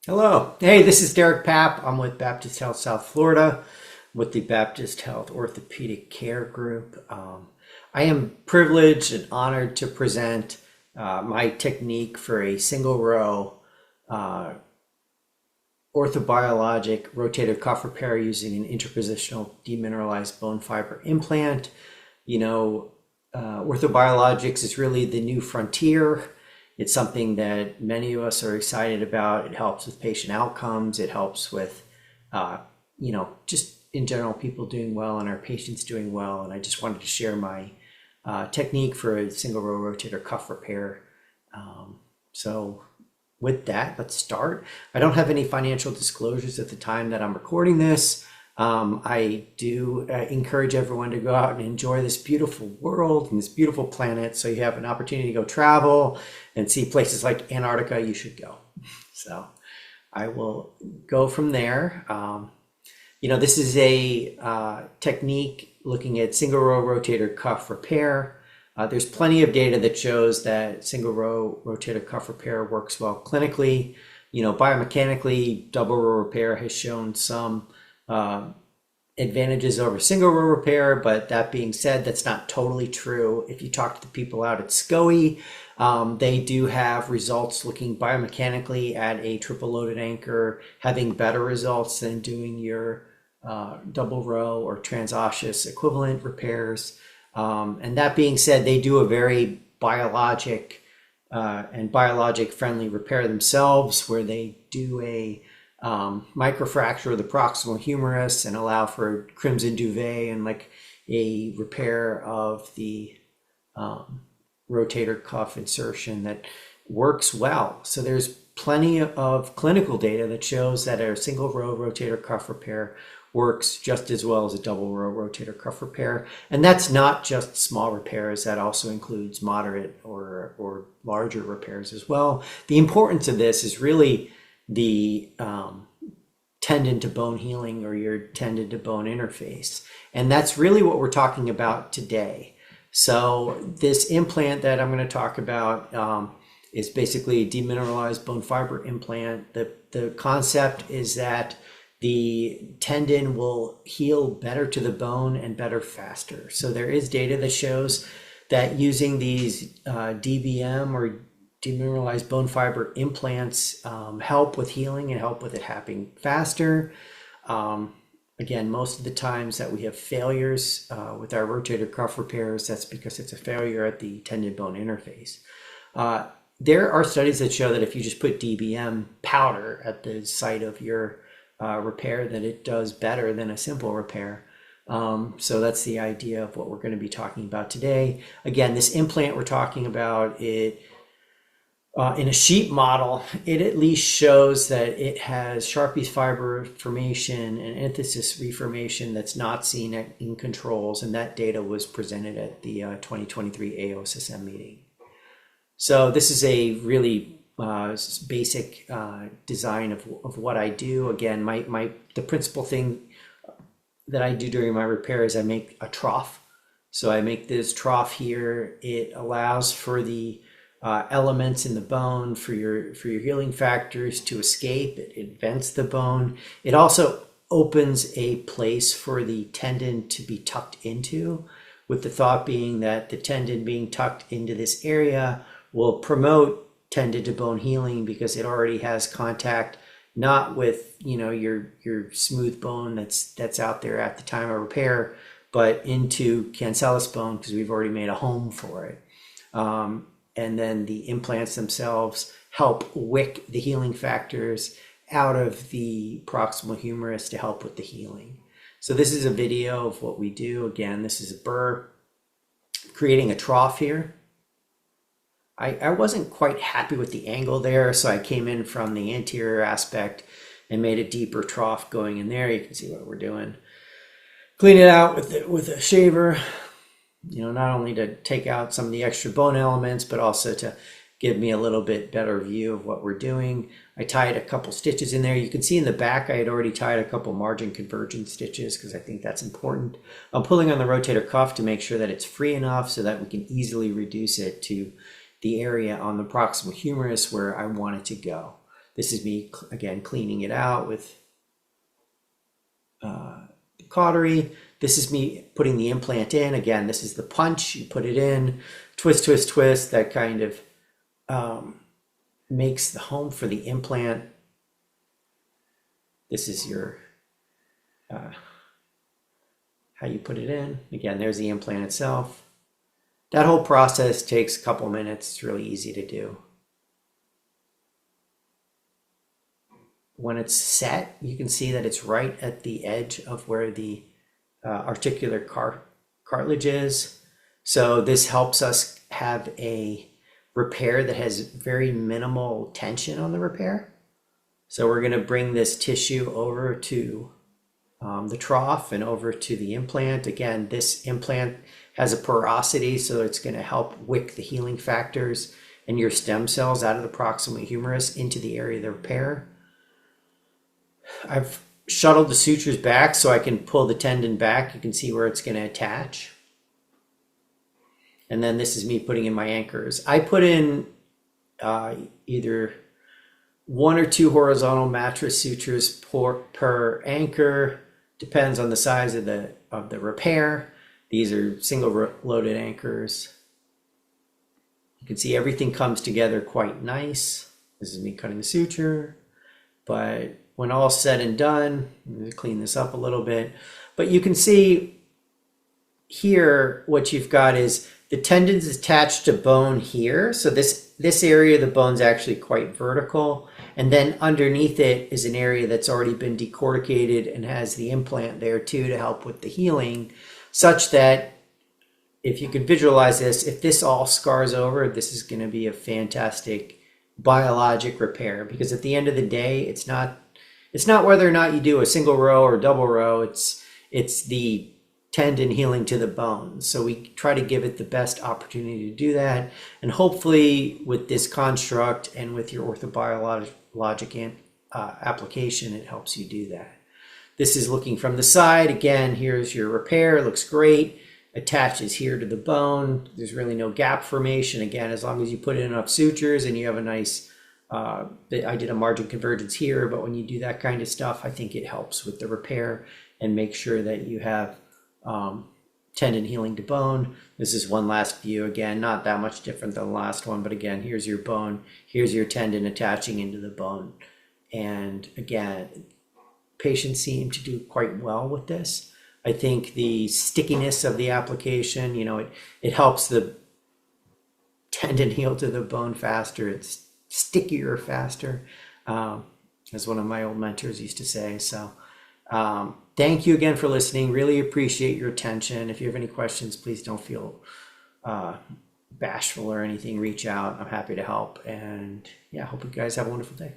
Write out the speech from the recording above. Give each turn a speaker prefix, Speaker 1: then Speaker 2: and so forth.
Speaker 1: Hello. Hey, this is Derek Papp. I'm with Baptist Health South Florida with the Baptist Health Orthopedic Care Group. I am privileged and honored to present my technique for a single row uh, orthobiologic rotator cuff repair using an interpositional demineralized bone fiber implant. Orthobiologics is really the new frontier. It's something that many of us are excited about. It helps with patient outcomes. It helps with, just in general, people doing well and our patients doing well. And I just wanted to share my technique for a single row rotator cuff repair. So with that, let's start. I don't have any financial disclosures at the time that I'm recording this. I do encourage everyone to go out and enjoy this beautiful world and this beautiful planet. So you have an opportunity to go travel and see places like Antarctica, you should go. So I will go from there. This is a technique looking at single row rotator cuff repair. There's plenty of data that shows that single row rotator cuff repair works well clinically. Biomechanically, double row repair has shown some advantages over single row repair, but that being said, that's not totally true. If you talk to the people out at SCOE, they do have results looking biomechanically at a triple loaded anchor, having better results than doing your double row or transosseous equivalent repairs. And that being said, they do a very biologic and biologic friendly repair themselves, where they do a microfracture of the proximal humerus and allow for crimson duvet and like a repair of the rotator cuff insertion that works well. So there's plenty of clinical data that shows that a single row rotator cuff repair works just as well as a double row rotator cuff repair. And that's not just small repairs, that also includes moderate or larger repairs as well. The importance of this is really the tendon to bone healing, or your tendon to bone interface. And that's really what we're talking about today. So this implant that I'm going to talk about is basically a demineralized bone fiber implant. The concept is that the tendon will heal better to the bone and better faster. So there is data that shows that using these DBM or demineralized bone fiber implants help with healing and help with it happening faster. Again, most of the times that we have failures with our rotator cuff repairs, that's because it's a failure at the tendon bone interface. There are studies that show that if you just put DBM powder at the site of your repair, that it does better than a simple repair. So that's the idea of what we're going to be talking about today. Again, this implant we're talking about, it in a sheep model, it at least shows that it has Sharpie's fiber formation and enthesis reformation that's not seen in controls, and that data was presented at the 2023 AOSSM meeting. So this is a really basic design of what I do. Again, the principal thing that I do during my repair is I make a trough. So I make this trough here. It allows for the elements in the bone, for your healing factors to escape. It vents the bone. It also opens a place for the tendon to be tucked into, with the thought being that the tendon being tucked into this area will promote tendon to bone healing, because it already has contact not with your smooth bone that's out there at the time of repair, but into cancellous bone, because we've already made a home for it. And then the implants themselves help wick the healing factors out of the proximal humerus to help with the healing. So this is a video of what we do. Again, this is a burr creating a trough here. I wasn't quite happy with the angle there, so I came in from the anterior aspect and made a deeper trough going in there. You can see what we're doing. Clean it out with a shaver. Not only to take out some of the extra bone elements, but also to give me a little bit better view of what we're doing. I tied a couple stitches in there. You can see in the back, I had already tied a couple margin convergence stitches, because I think that's important. I'm pulling on the rotator cuff to make sure that it's free enough so that we can easily reduce it to the area on the proximal humerus where I want it to go. This is me, again, cleaning it out with cautery. This is me putting the implant in. Again, this is the punch. You put it in, twist, twist, twist. That kind of makes the home for the implant. This is your how you put it in. Again, there's the implant itself. That whole process takes a couple minutes. It's really easy to do. When it's set, you can see that it's right at the edge of where the articular cartilage is. So this helps us have a repair that has very minimal tension on the repair. So we're going to bring this tissue over to the trough and over to the implant. Again, this implant has a porosity, so it's going to help wick the healing factors and your stem cells out of the proximal humerus into the area of the repair. I've shuttled the sutures back so I can pull the tendon back. You can see where it's going to attach. And then this is me putting in my anchors. I put in either 1 or 2 horizontal mattress sutures per anchor. Depends on the size of the repair. These are single loaded anchors. You can see everything comes together quite nice. This is me cutting the suture. But when all said and done, I'm going to clean this up a little bit. But you can see here what you've got is the tendon's attached to bone here. So this area of the bone's actually quite vertical. And then underneath it is an area that's already been decorticated and has the implant there too to help with the healing, such that if you can visualize this, if this all scars over, this is going to be a fantastic biologic repair, because at the end of the day, it's not whether or not you do a single row or double row, it's the tendon healing to the bone. So we try to give it the best opportunity to do that. And hopefully with this construct and with your orthobiologic application, it helps you do that. This is looking from the side. Again, here's your repair. It looks great. Attaches here to the bone. There's really no gap formation. Again, as long as you put in enough sutures and you have a nice, I did a margin convergence here, but when you do that kind of stuff, I think it helps with the repair and make sure that you have tendon healing to bone. This is one last view. Again, not that much different than the last one, but again, here's your bone. Here's your tendon attaching into the bone. And again, patients seem to do quite well with this. I think the stickiness of the application, it helps the tendon heal to the bone faster. It's stickier faster, as one of my old mentors used to say. So thank you again for listening. Really appreciate your attention. If you have any questions, please don't feel bashful or anything. Reach out. I'm happy to help. And yeah, hope you guys have a wonderful day.